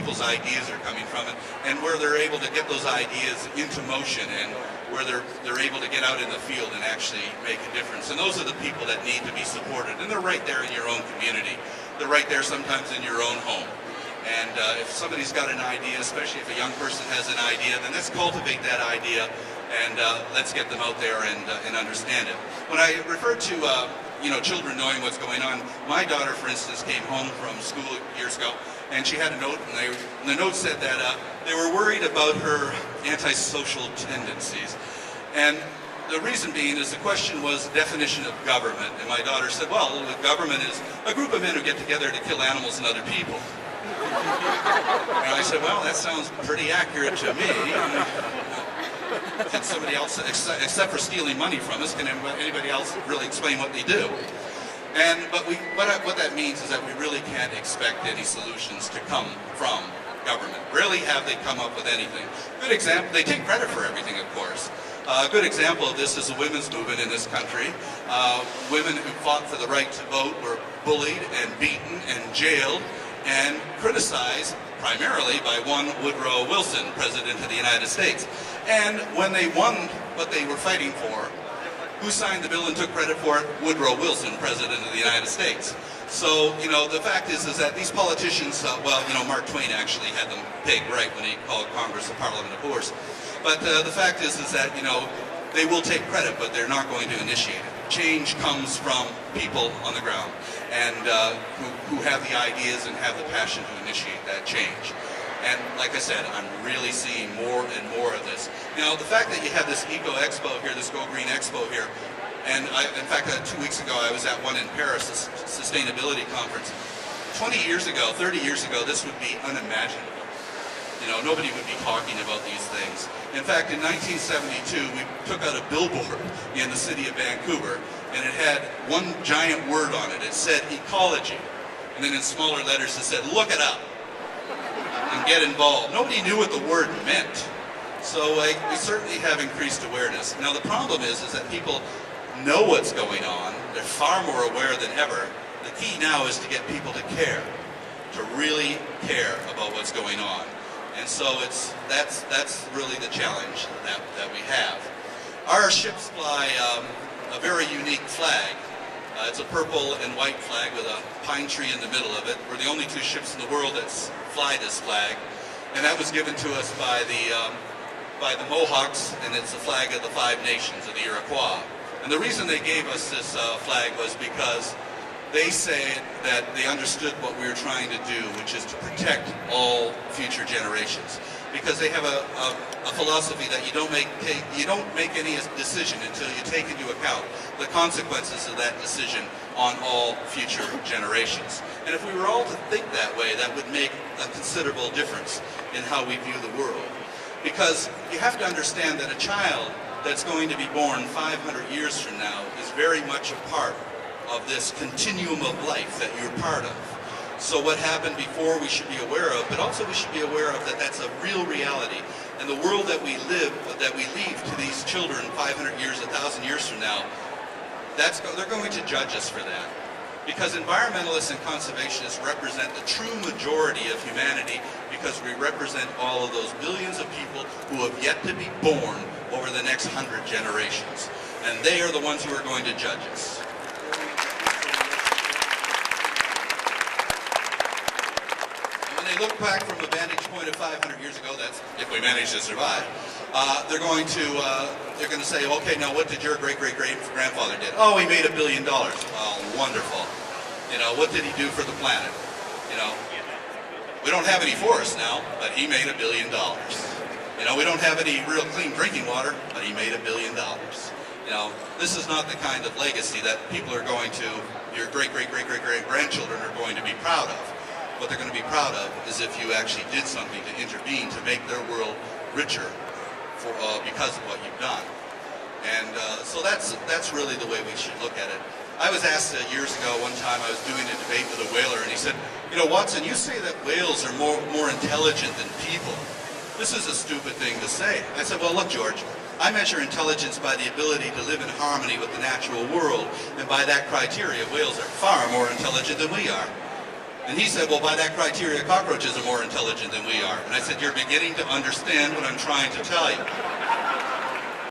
people's ideas are coming from, and where they're able to get those ideas into motion, and where they're able to get out in the field and actually make a difference. And those are the people that need to be supported, and they're right there in your own community. They're right there sometimes in your own home. And if somebody's got an idea, especially if a young person has an idea, then let's cultivate that idea, and let's get them out there and understand it. When I refer to children knowing what's going on, my daughter, for instance, came home from school years ago, and she had a note, and the note said that they were worried about her antisocial tendencies. And the reason being is the question was the definition of government. And my daughter said, well, the government is a group of men who get together to kill animals and other people. And I said, well, that sounds pretty accurate to me. Can somebody else, except for stealing money from us, can anybody else really explain what they do? But what that means is that we really can't expect any solutions to come from government. Rarely have they come up with anything. Good example, they take credit for everything, of course. A good example of this is the women's movement in this country. Women who fought for the right to vote were bullied and beaten and jailed and criticized primarily by one Woodrow Wilson, President of the United States. And when they won what they were fighting for, who signed the bill and took credit for it? Woodrow Wilson, President of the United States. So, the fact is that these politicians, Mark Twain actually had them pegged right when he called Congress a parliament of horse. But the fact is that, they will take credit, but they're not going to initiate it. Change comes from people on the ground, and who have the ideas and have the passion to initiate that change. And like I said, I'm really seeing more and more of this. Now, the fact that you have this Eco Expo here, this Go Green Expo here, and in fact, 2 weeks ago, I was at one in Paris, this sustainability conference. 20 years ago, 30 years ago, this would be unimaginable. Nobody would be talking about these things. In fact, in 1972, we took out a billboard in the city of Vancouver, and it had one giant word on it. It said ecology. And then in smaller letters, it said, look it up and get involved. Nobody knew what the word meant. So we certainly have increased awareness. Now, the problem is that people know what's going on. They're far more aware than ever. The key now is to get people to care, to really care about what's going on. And so that's really the challenge that we have. Our ships fly a very unique flag. It's a purple and white flag with a pine tree in the middle of it. We're the only two ships in the world that fly this flag, and that was given to us by the Mohawks, and it's the flag of the 5 nations of the Iroquois. And the reason they gave us this flag was because they say that they understood what we were trying to do, which is to protect all future generations. Because they have a philosophy that you don't make any decision until you take into account the consequences of that decision on all future generations. And if we were all to think that way, that would make a considerable difference in how we view the world. Because you have to understand that a child that's going to be born 500 years from now is very much a part of this continuum of life that you're part of. So what happened before we should be aware of, but also we should be aware of that that's a real reality. And the world that we leave to these children 500 years, 1,000 years from now, they're going to judge us for that. Because environmentalists and conservationists represent the true majority of humanity, because we represent all of those billions of people who have yet to be born over the next 100 generations. And they are the ones who are going to judge us. When they look back from a vantage point of 500 years ago, that's if we manage to survive, they're going to say, okay, now what did your great-great-great-grandfather did? Oh, he made $1 billion. Oh, wonderful. What did he do for the planet? We don't have any forests now, but he made $1 billion. We don't have any real clean drinking water, but he made $1 billion. This is not the kind of legacy that people are going to, your great-great-great-great-grandchildren are going to be proud of. What they're going to be proud of is if you actually did something to intervene to make their world richer because of what you've done. And so that's really the way we should look at it. I was asked years ago, one time I was doing a debate with a whaler, and he said, Watson, you say that whales are more intelligent than people. This is a stupid thing to say. I said, well, look, George, I measure intelligence by the ability to live in harmony with the natural world, and by that criteria, whales are far more intelligent than we are. And he said, well, by that criteria, cockroaches are more intelligent than we are. And I said, you're beginning to understand what I'm trying to tell you.